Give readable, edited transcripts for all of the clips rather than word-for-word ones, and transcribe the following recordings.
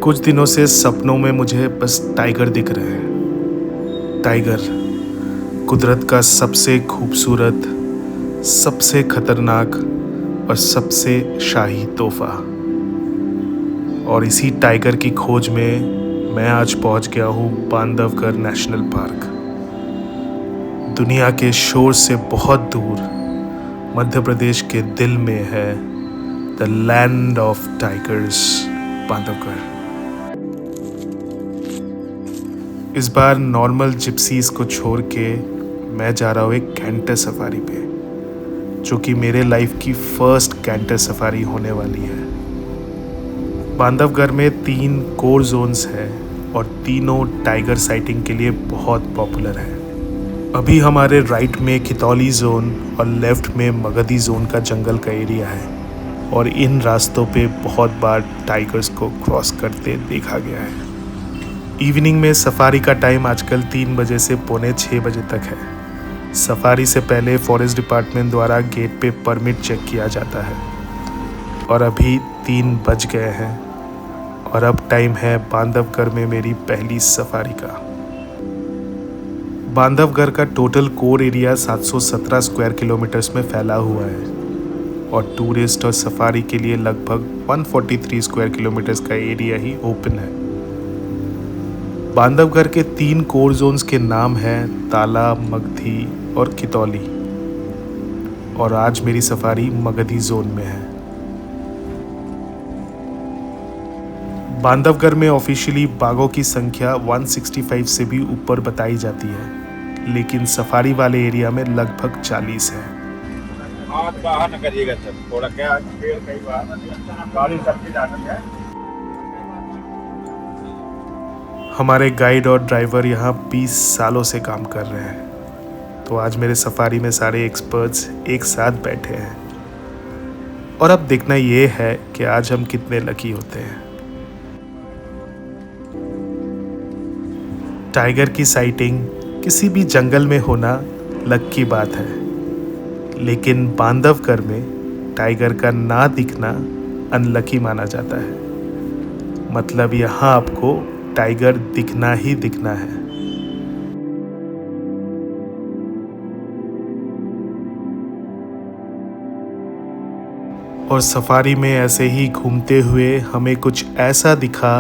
कुछ दिनों से सपनों में मुझे बस टाइगर दिख रहे हैं। टाइगर, कुदरत का सबसे खूबसूरत, सबसे खतरनाक और सबसे शाही तोहफा। और इसी टाइगर की खोज में मैं आज पहुंच गया हूं बांधवगढ़ नेशनल पार्क। दुनिया के शोर से बहुत दूर मध्य प्रदेश के दिल में है the land of tigers, Bandhavgarh. इस बार नॉर्मल जिप्सीज को छोड़ के मैं जा रहा हूँ एक कैंटर सफारी पे, जो कि मेरे लाइफ की फर्स्ट कैंटर सफारी होने वाली है। बांधवगढ़ में 3 कोर जोन्स हैं और तीनों टाइगर साइटिंग के लिए बहुत पॉपुलर है। अभी हमारे राइट में खितौली जोन और लेफ्ट में मगधी जोन का जंगल का एरिया है, और इन रास्तों पे बहुत बार टाइगर्स को क्रॉस करते देखा गया है। इवनिंग में सफारी का टाइम आजकल 3 बजे से पौने 6 बजे तक है। सफारी से पहले फॉरेस्ट डिपार्टमेंट द्वारा गेट पे परमिट चेक किया जाता है, और अभी 3 बज गए हैं और अब टाइम है बांधवगढ़ में मेरी पहली सफारी का। बांधवगढ़ का total core area 717 square kilometres में फैला हुआ है, और टूरिस्ट और सफारी के लिए लगभग 143 स्क्वायर किलोमीटर्स का एरिया ही ओपन है। बांधवगढ़ के 3 कोर जोन्स के नाम हैं ताला, मगधी और खितौली, और आज मेरी सफारी मगधी जोन में है। बांधवगढ़ में ऑफिशियली बाघों की संख्या 165 से भी ऊपर बताई जाती है, लेकिन सफारी वाले एरिया में लगभग 40 है। हाथ बाहर न करिएगा सर, थोड़ा क्या पेड़ कई बार गाड़ी सबकी जाती है। हमारे गाइड और ड्राइवर यहाँ 20 सालों से काम कर रहे हैं, तो आज मेरे सफारी में सारे एक्सपर्ट्स एक साथ बैठे हैं। और अब देखना ये है कि आज हम कितने लकी होते हैं। टाइगर की साइटिंग किसी भी जंगल में होना लक की बात है, लेकिन बांधवगढ़ में टाइगर का ना दिखना अनलकी माना जाता है। मतलब यहाँ आपको टाइगर दिखना ही दिखना है। और सफारी में ऐसे ही घूमते हुए हमें कुछ ऐसा दिखा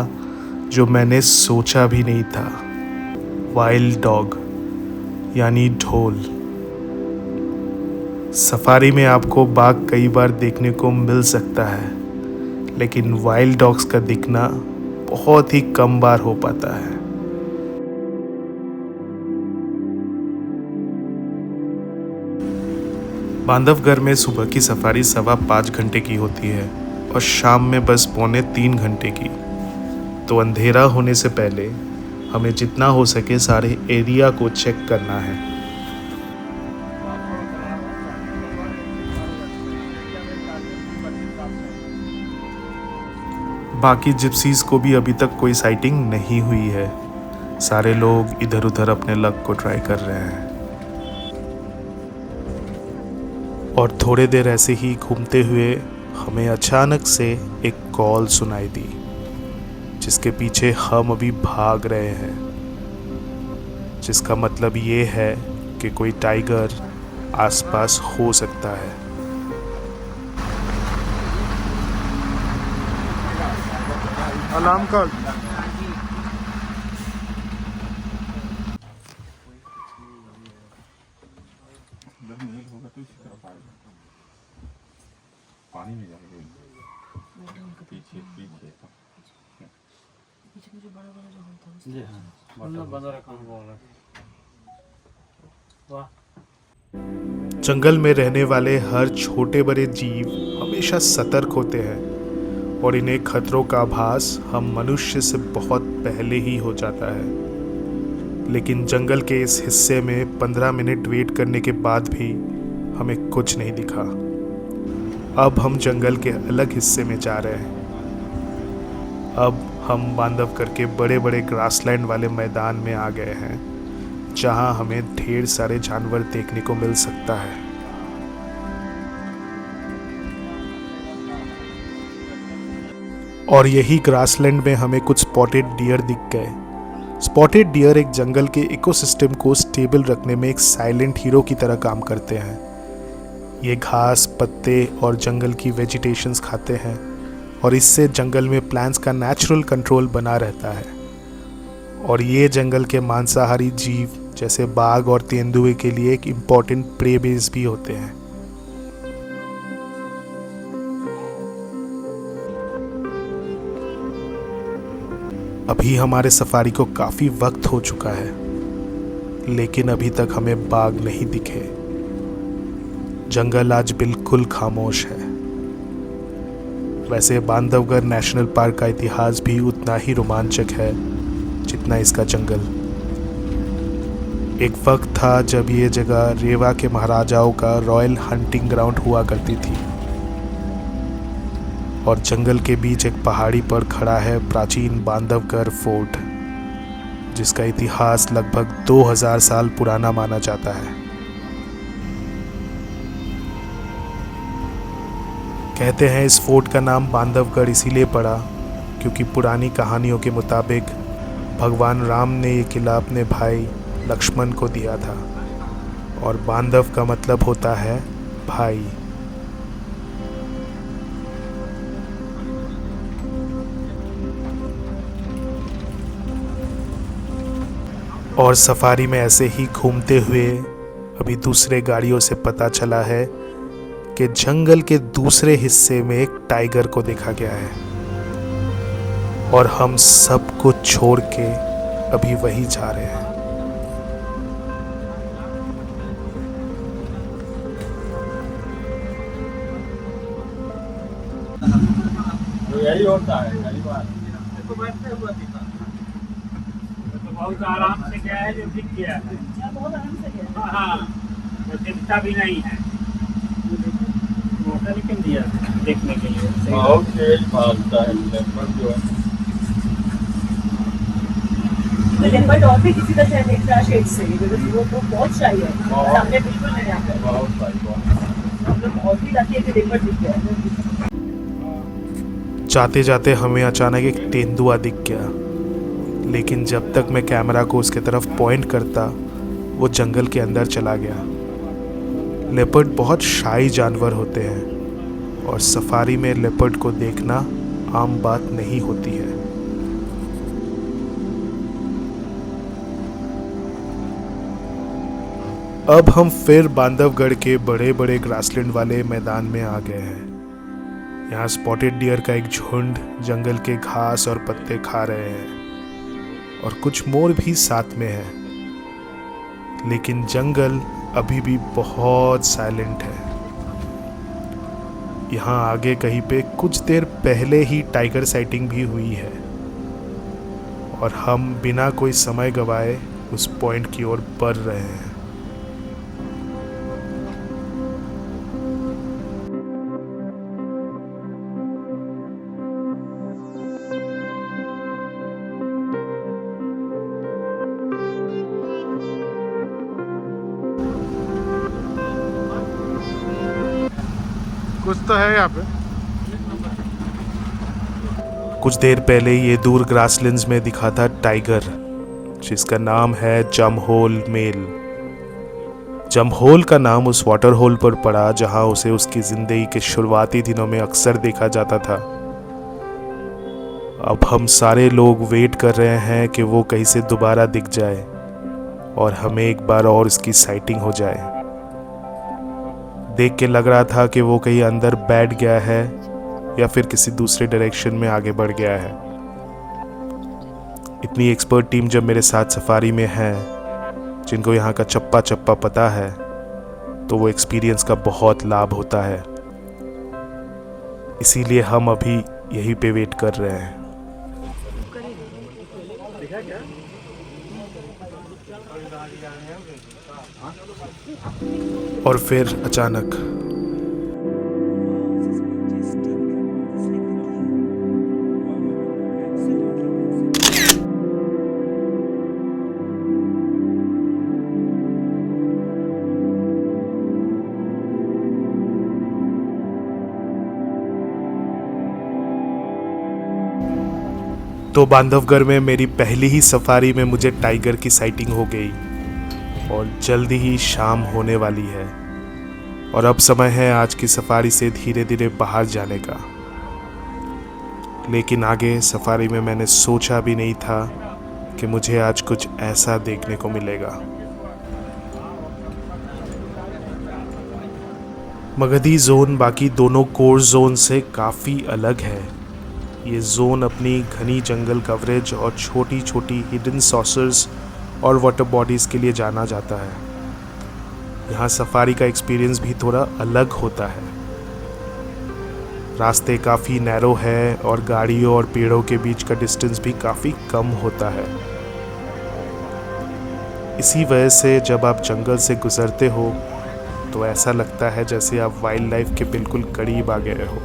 जो मैंने सोचा भी नहीं था। वाइल्ड डॉग यानी ढोल। सफारी में आपको बाघ कई बार देखने को मिल सकता है, लेकिन वाइल्ड डॉग्स का दिखना बहुत ही कम बार हो पाता है। बांधवगढ़ में सुबह की सफारी 5.25 घंटे की होती है और शाम में बस पौने 3 घंटे की। तो अंधेरा होने से पहले हमें जितना हो सके सारे एरिया को चेक करना है। बाकी जिप्सीज को भी अभी तक कोई साइटिंग नहीं हुई है। सारे लोग इधर उधर अपने लक को ट्राई कर रहे हैं। और थोड़े देर ऐसे ही घूमते हुए हमें अचानक से एक कॉल सुनाई दी, जिसके पीछे हम अभी भाग रहे हैं, जिसका मतलब ये है कि कोई टाइगर आसपास हो सकता है। Alarm call. पानी में जाएगा पीछे पीछे मुझे बड़ा बड़ा जो होता है जी हाँ, मतलब बंदा रखा बोल रहा वाह। जंगल में रहने वाले हर छोटे बड़े जीव हमेशा सतर्क होते हैं, और इन्हें खतरों का आभास हम मनुष्य से बहुत पहले ही हो जाता है। लेकिन जंगल के इस हिस्से में 15 मिनट वेट करने के बाद भी हमें कुछ नहीं दिखा। अब हम जंगल के अलग हिस्से में जा रहे हैं। अब हम बांधवगढ़ के बड़े बड़े ग्रासलैंड वाले मैदान में आ गए हैं, जहां हमें ढेर सारे जानवर देखने को मिल सकता है। और यही ग्रासलैंड में हमें कुछ स्पॉटेड डियर दिख गए। स्पॉटेड डियर एक जंगल के इकोसिस्टम को स्टेबल रखने में एक साइलेंट हीरो की तरह काम करते हैं। ये घास, पत्ते और जंगल की वेजिटेशंस खाते हैं और इससे जंगल में प्लांट्स का नेचुरल कंट्रोल बना रहता है। और ये जंगल के मांसाहारी जीव जैसे बाघ और तेंदुए के लिए एक इम्पॉर्टेंट प्रे बेस भी होते हैं। अभी हमारे सफारी को काफ़ी वक्त हो चुका है, लेकिन अभी तक हमें बाघ नहीं दिखे। जंगल आज बिल्कुल खामोश है। वैसे बांधवगढ़ नेशनल पार्क का इतिहास भी उतना ही रोमांचक है जितना इसका जंगल। एक वक्त था जब ये जगह रेवा के महाराजाओं का रॉयल हंटिंग ग्राउंड हुआ करती थी और जंगल के बीच एक पहाड़ी पर खड़ा है प्राचीन बांधवगढ़ फोर्ट, जिसका इतिहास लगभग 2000 साल पुराना माना जाता है। कहते हैं इस फोर्ट का नाम बांधवगढ़ इसीलिए पड़ा क्योंकि पुरानी कहानियों के मुताबिक भगवान राम ने ये किला अपने भाई लक्ष्मण को दिया था और बांधव का मतलब होता है भाई। और सफारी में ऐसे ही घूमते हुए अभी दूसरे गाड़ियों से पता चला है कि जंगल के दूसरे हिस्से में एक टाइगर को देखा गया है और हम सब कुछ छोड़ के अभी वही जा रहे हैं। तो यही होता है कई बार। तो बैठते हुआ दिखा तो बहुत आराम से गया है, जो दिख गया है। बहुत आराम से गया। हाँ, तो दिखता भी नहीं है। मौका लेकिन दिया देखने के लिए। बहुत तेज भागता है लेपर्ड जो है। तो लेपर्ड और भी किसी तरह से एक्स्ट्रा शेड से, क्योंकि वो बहुत शाई है और हमने बिल्कुल नहीं आता। बहुत शाई। हम लोग बहुत ही लकी है कि लेपर्ड दिख गया। जाते जाते हमें अचानक एक तेंदुआ दिख गया, लेकिन जब तक मैं कैमरा को उसके तरफ पॉइंट करता वो जंगल के अंदर चला गया। लेपर्ड बहुत शाई जानवर होते हैं और सफारी में लेपर्ड को देखना आम बात नहीं होती है। अब हम फिर बांधवगढ़ के बड़े बड़े ग्रासलैंड वाले मैदान में आ गए हैं। यहाँ स्पॉटेड डियर का एक झुंड जंगल के घास और पत्ते खा रहे हैं और कुछ मोर भी साथ में है, लेकिन जंगल अभी भी बहुत साइलेंट है। यहाँ आगे कहीं पे कुछ देर पहले ही टाइगर साइटिंग भी हुई है और हम बिना कोई समय गवाए उस पॉइंट की ओर बढ़ रहे हैं। कुछ तो है यहाँ पे। कुछ देर पहले ये दूर ग्रासलैंड्स में दिखा था टाइगर, जिसका नाम है जमहोल मेल। जमहोल का नाम उस वाटर होल पर पड़ा जहां उसे उसकी जिंदगी के शुरुआती दिनों में अक्सर देखा जाता था। अब हम सारे लोग वेट कर रहे हैं कि वो कहीं से दोबारा दिख जाए और हमें एक बार और उसकी साइटिंग हो जाए। देख के लग रहा था कि वो कहीं अंदर बैठ गया है या फिर किसी दूसरे डायरेक्शन में आगे बढ़ गया है। इतनी एक्सपर्ट टीम जब मेरे साथ सफारी में है, जिनको यहाँ का चप्पा चप्पा पता है, तो वो एक्सपीरियंस का बहुत लाभ होता है। इसीलिए हम अभी यहीं पे वेट कर रहे हैं। और फिर अचानक तो बांधवगढ़ में मेरी पहली ही सफारी में मुझे टाइगर की साइटिंग हो गई और जल्दी ही शाम होने वाली है और अब समय है आज की सफारी से धीरे धीरे बाहर जाने का। लेकिन आगे सफारी में मैंने सोचा भी नहीं था कि मुझे आज कुछ ऐसा देखने को मिलेगा। मगधी जोन बाकी दोनों कोर जोन से काफ़ी अलग है। ये जोन अपनी घनी जंगल कवरेज और छोटी छोटी हिडन सॉसर्स और वाटर बॉडीज़ के लिए जाना जाता है। यहाँ सफारी का एक्सपीरियंस भी थोड़ा अलग होता है। रास्ते काफ़ी नैरो है और गाड़ियों और पेड़ों के बीच का डिस्टेंस भी काफ़ी कम होता है। इसी वजह से जब आप जंगल से गुजरते हो तो ऐसा लगता है जैसे आप वाइल्ड लाइफ के बिल्कुल करीब आ गए हो।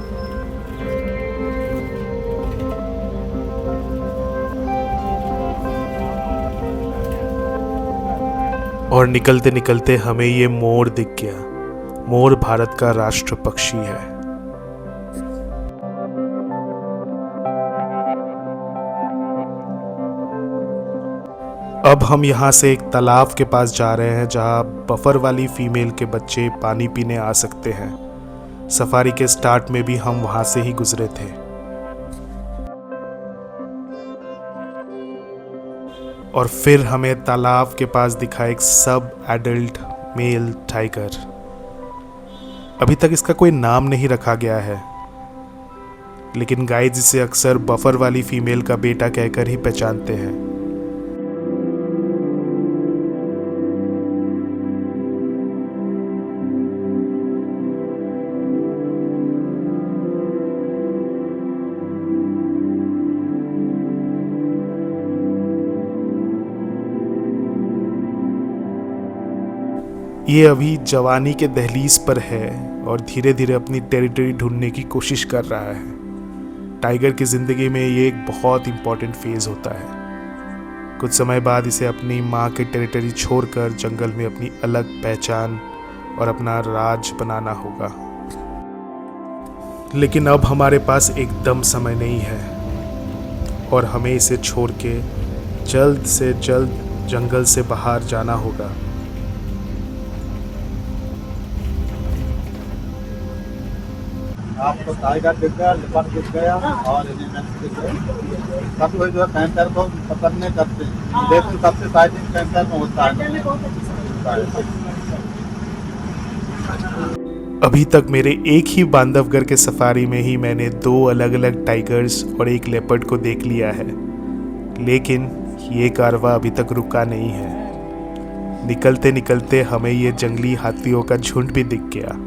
और निकलते निकलते हमें ये मोर दिख गया। मोर भारत का राष्ट्र पक्षी है। अब हम यहाँ से एक तालाब के पास जा रहे हैं जहाँ बफर वाली फीमेल के बच्चे पानी पीने आ सकते हैं। सफारी के स्टार्ट में भी हम वहाँ से ही गुजरे थे। और फिर हमें तालाब के पास दिखा एक सब एडल्ट मेल टाइगर। अभी तक इसका कोई नाम नहीं रखा गया है, लेकिन गाइड्स इसे अक्सर बफर वाली फीमेल का बेटा कहकर ही पहचानते हैं। ये अभी जवानी के दहलीज पर है और धीरे धीरे अपनी टेरिटरी ढूंढने की कोशिश कर रहा है। टाइगर की ज़िंदगी में ये एक बहुत इम्पॉर्टेंट फेज़ होता है। कुछ समय बाद इसे अपनी माँ की टेरिटरी छोड़कर जंगल में अपनी अलग पहचान और अपना राज बनाना होगा। लेकिन अब हमारे पास एकदम समय नहीं है और हमें इसे छोड़ के जल्द से जल्द जंगल से बाहर जाना होगा। आपको टाइगर दिख गया, लिपट दिख गया और एलिमेंट्स दिख गए। सब लोग जो है कैंसर को पकड़ने करते हैं, लेकिन सबसे फाइटिंग कैंसर में होता है। अभी तक मेरे एक ही बांधवगढ़ के सफारी में ही मैंने 2 अलग अलग टाइगर्स और एक लेपर्ड को देख लिया है, लेकिन ये कारवां अभी तक रुका नहीं है। निकलते निकलते हमें ये जंगली हाथियों का झुंड भी दिख गया।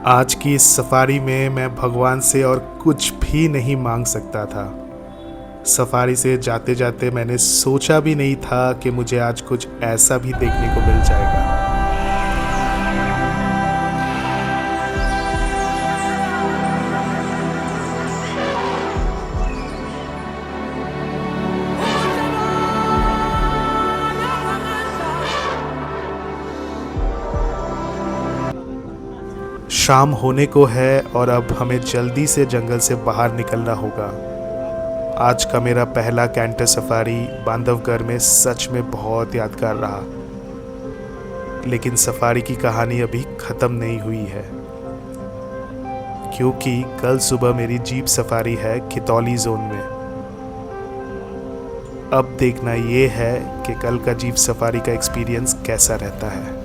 आज की इस सफारी में मैं भगवान से और कुछ भी नहीं मांग सकता था। सफारी से जाते जाते मैंने सोचा भी नहीं था कि मुझे आज कुछ ऐसा भी देखने को मिल जाएगा। शाम होने को है और अब हमें जल्दी से जंगल से बाहर निकलना होगा। आज का मेरा पहला कैंटर सफारी बांधवगढ़ में सच में बहुत यादगार रहा, लेकिन सफारी की कहानी अभी ख़त्म नहीं हुई है, क्योंकि कल सुबह मेरी जीप सफारी है खितौली जोन में। अब देखना ये है कि कल का जीप सफारी का एक्सपीरियंस कैसा रहता है।